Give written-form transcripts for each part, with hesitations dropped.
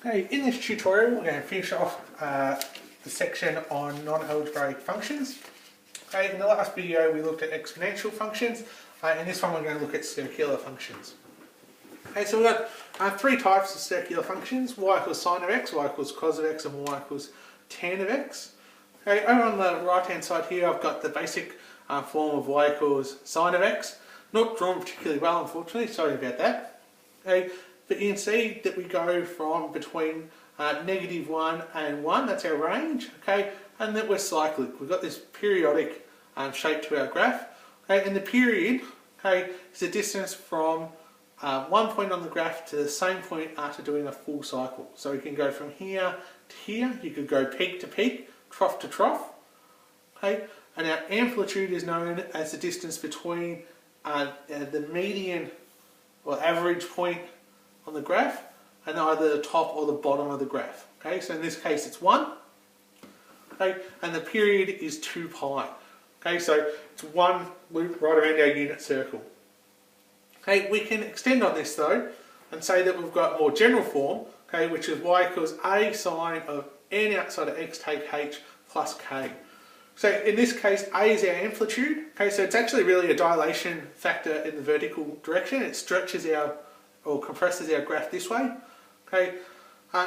Okay, in this tutorial we're going to finish off the section on non-algebraic functions. Okay, in the last video we looked at exponential functions. In this one we're going to look at circular functions. Okay, so we've got three types of circular functions: y equals sine of x, y equals cos of x, and y equals tan of x. Okay, over on the right hand side here I've got the basic form of y equals sine of x. Not drawn particularly well, unfortunately, sorry about that. Okay, but you can see that we go from between -1 and 1, that's our range, okay, and that we're cyclic. We've got this periodic shape to our graph, okay, and the period, okay, is the distance from one point on the graph to the same point after doing a full cycle. So we can go from here to here, you could go peak to peak, trough to trough, okay, and our amplitude is known as the distance between the median or average point on the graph and either the top or the bottom of the graph. Okay, so in this case it's 1. Okay, and the period is 2 pi. Okay, so it's one loop right around our unit circle. Okay, we can extend on this though and say that we've got more general form, okay, which is y equals a sine of n outside of x take h plus k. So in this case, a is our amplitude. Okay, so it's actually really a dilation factor in the vertical direction. It stretches our or compresses our graph this way. Okay,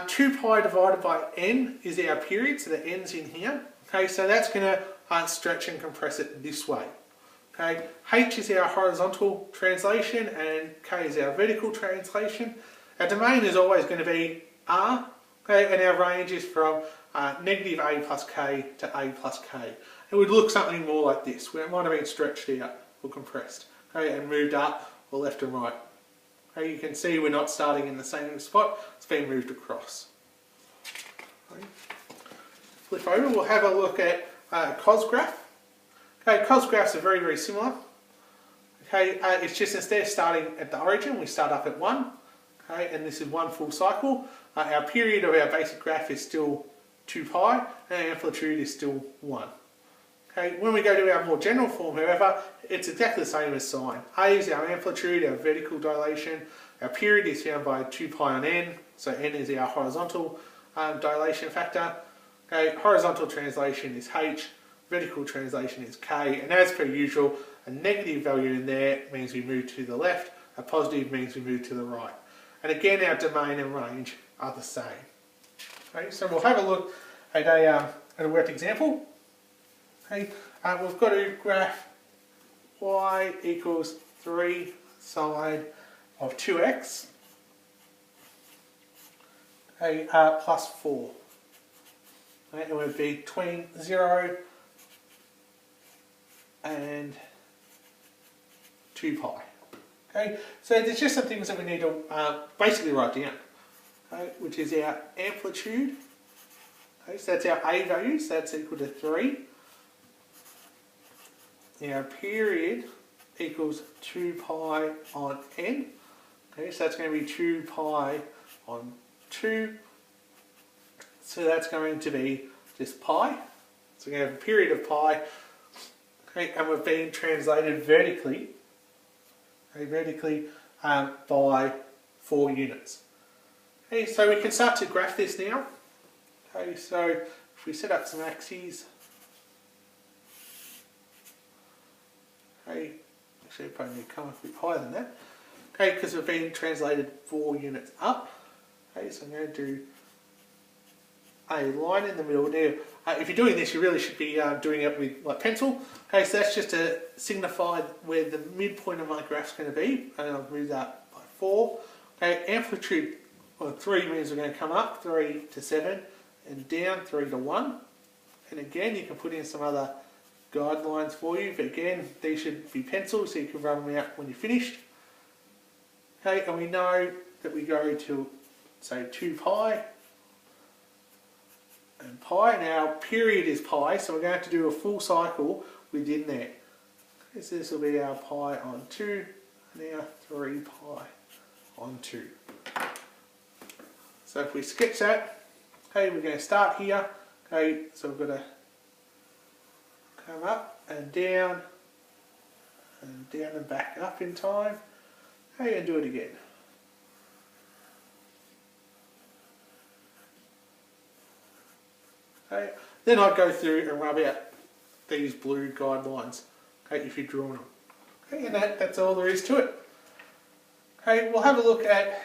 2 pi divided by n is our period, so the n's in here. Okay, so that's going to stretch and compress it this way. Okay, h is our horizontal translation and k is our vertical translation. Our domain is always going to be R, okay, and our range is from negative a plus k to a plus k. It would look something more like this, where it might have been stretched out or compressed, okay, and moved up or left and right. Okay, you can see we're not starting in the same spot, it's been moved across. Okay. Flip over, we'll have a look at cos graph. Okay, cos graphs are very, very similar. Okay, it's just instead of starting at the origin, we start up at 1. Okay, and this is one full cycle. Our period of our basic graph is still 2 pi, and our amplitude is still 1. Okay, when we go to our more general form, however, it's exactly the same as sine. A is our amplitude, our vertical dilation. Our period is found by 2 pi on n, so n is our horizontal dilation factor. Okay, horizontal translation is h, vertical translation is k, and as per usual, a negative value in there means we move to the left, a positive means we move to the right. And again, our domain and range are the same. Okay, so we'll have a look at a worked example. Okay, we've got a graph y equals 3 sine of 2x, okay, plus 4. Okay, and we're between 0 and 2 pi. Okay, so there's just some things that we need to basically write down, okay, which is our amplitude. Okay, so that's our a value, so that's equal to 3. Our period equals 2 pi on n. Okay, so that's going to be 2 pi on 2. So that's going to be just pi. So we're going to have a period of pi. Okay, and we've been translated vertically. Okay, vertically by 4 units. Okay, so we can start to graph this now. Okay, so if we set up some axes. Okay, actually probably need to come up a bit higher than that. Okay, because we've been translated 4 units up. Okay, so I'm going to do a line in the middle. Now, if you're doing this, you really should be doing it with like pencil. Okay, so that's just to signify where the midpoint of my graph's going to be, and I'll move that by 4. Okay, amplitude 3 means we're going to come up 3 to 7 and down 3 to 1. And again, you can put in some other guidelines for you, but again, these should be pencils so you can run them out when you're finished. Okay, and we know that we go to, say, 2 pi and pi. Now, period is pi, so we're going to have to do a full cycle within there. Okay, so this will be our pi on 2, and our 3 pi on 2. So if we sketch that, okay, we're going to start here. Okay, so we've got to come up and down and back up in time. Okay, and do it again. Okay? Then I'd go through and rub out these blue guidelines, okay, if you're drawing them. Okay, and that's all there is to it. Okay, we'll have a look at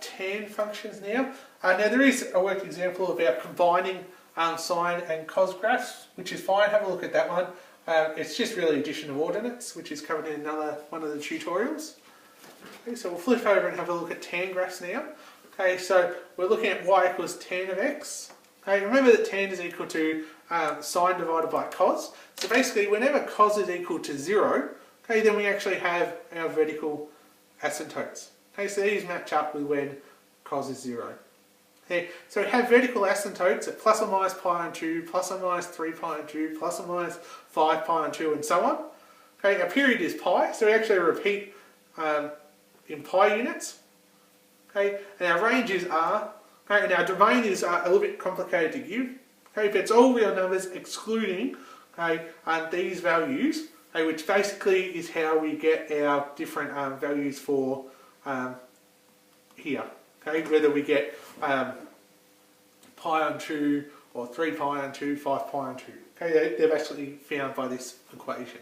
tan functions now. Now there is a worked example about combining sine and cos graphs, which is fine. Have a look at that one. It's just really addition of ordinates, which is covered in another one of the tutorials. Okay, so we'll flip over and have a look at tan graphs now. Okay, so we're looking at y equals tan of x. Okay, remember that tan is equal to sine divided by cos. So basically, whenever cos is equal to 0, okay, then we actually have our vertical asymptotes. Okay, so these match up with when cos is 0. Okay, so we have vertical asymptotes at plus or minus pi on 2, plus or minus 3 pi on 2, plus or minus 5 pi on 2, and so on. Okay, our period is pi, so we actually repeat in pi units. Okay, and our range is r. Okay, and our domain is a little bit complicated to give. Okay, but it's all real numbers excluding these values, okay, which basically is how we get our different values for here. Okay, whether we get pi on 2 or 3 pi on 2, 5 pi on 2. Okay, they're actually found by this equation.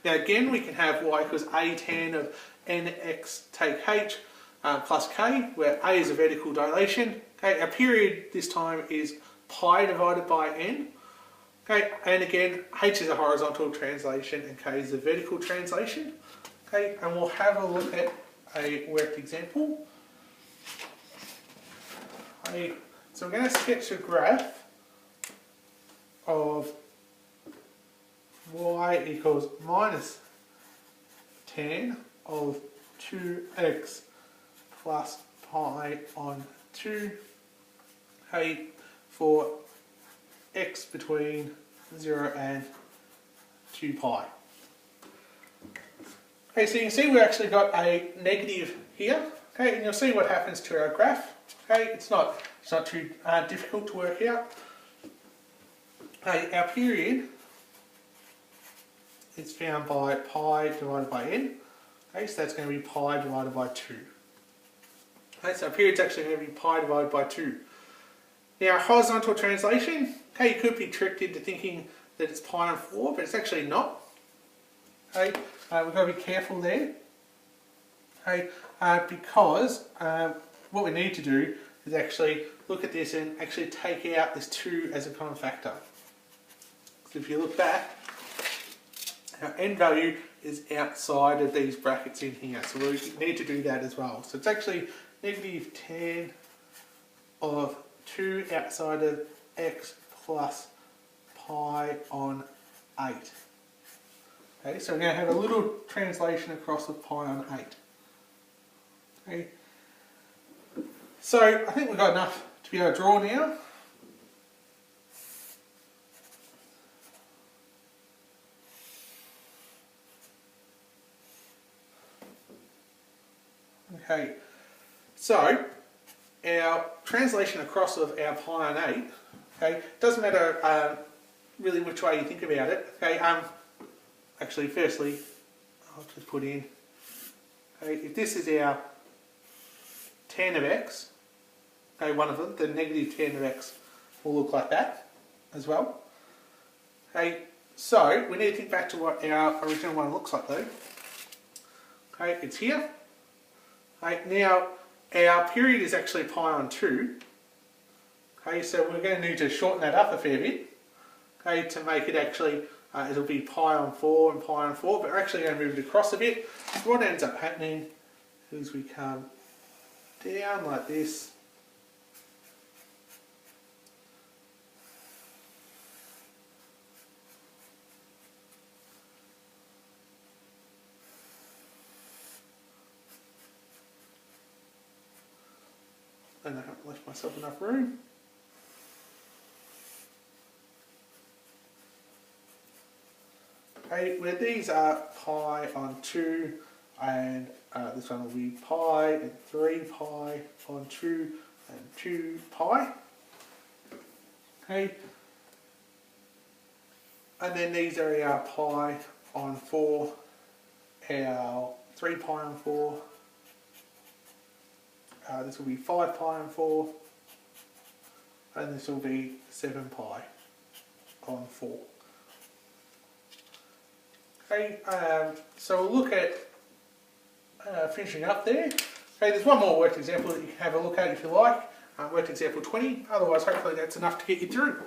Now again, we can have y equals a tan of nx take h plus k, where a is a vertical dilation. Okay, our period this time is pi divided by n. Okay, and again, h is a horizontal translation and k is a vertical translation. Okay, and we'll have a look at a worked example. Okay, so we're going to sketch a graph of y equals minus tan of 2x plus pi on 2, okay, for x between 0 and 2 pi. Okay, so you can see we actually got a negative here, okay, and you'll see what happens to our graph. Okay, it's not too difficult to work out. Okay, our period is found by pi divided by n. Okay, so that's going to be pi divided by 2. Okay, so our period's actually going to be pi divided by 2. Now, horizontal translation, okay, you could be tricked into thinking that it's pi on 4, but it's actually not. Okay, we've got to be careful there. Okay, because what we need to do is actually look at this and actually take out this 2 as a common factor. So if you look back, our n value is outside of these brackets in here, so we need to do that as well. So it's actually negative tan of 2 outside of x plus pi on 8. Okay, so we're going to have a little translation across with pi on 8. Okay. So I think we've got enough to be able to draw now. Okay, so our translation across of our pi on 8, okay, doesn't matter really which way you think about it. Okay, actually firstly, I'll just put in, okay, if this is our tan of x, okay, one of them, the negative tan of x will look like that as well. Okay, so we need to think back to what our original one looks like though. Okay, it's here. Okay, now our period is actually pi on 2. Okay, so we're going to need to shorten that up a fair bit. Okay, to make it actually, it'll be pi on 4 and pi on 4, but we're actually going to move it across a bit. So what ends up happening is we come down like this. And I haven't left myself enough room. Okay, where these are pi on 2 and this one will be pi and 3 pi on 2 and 2 pi. Okay, and then these are our pi on 4, our 3 pi on 4, this will be 5 pi on 4, and this will be 7 pi on 4. Okay, so we'll look at finishing up there. Okay, there's one more worked example that you can have a look at if you like, worked example 20, otherwise hopefully that's enough to get you through.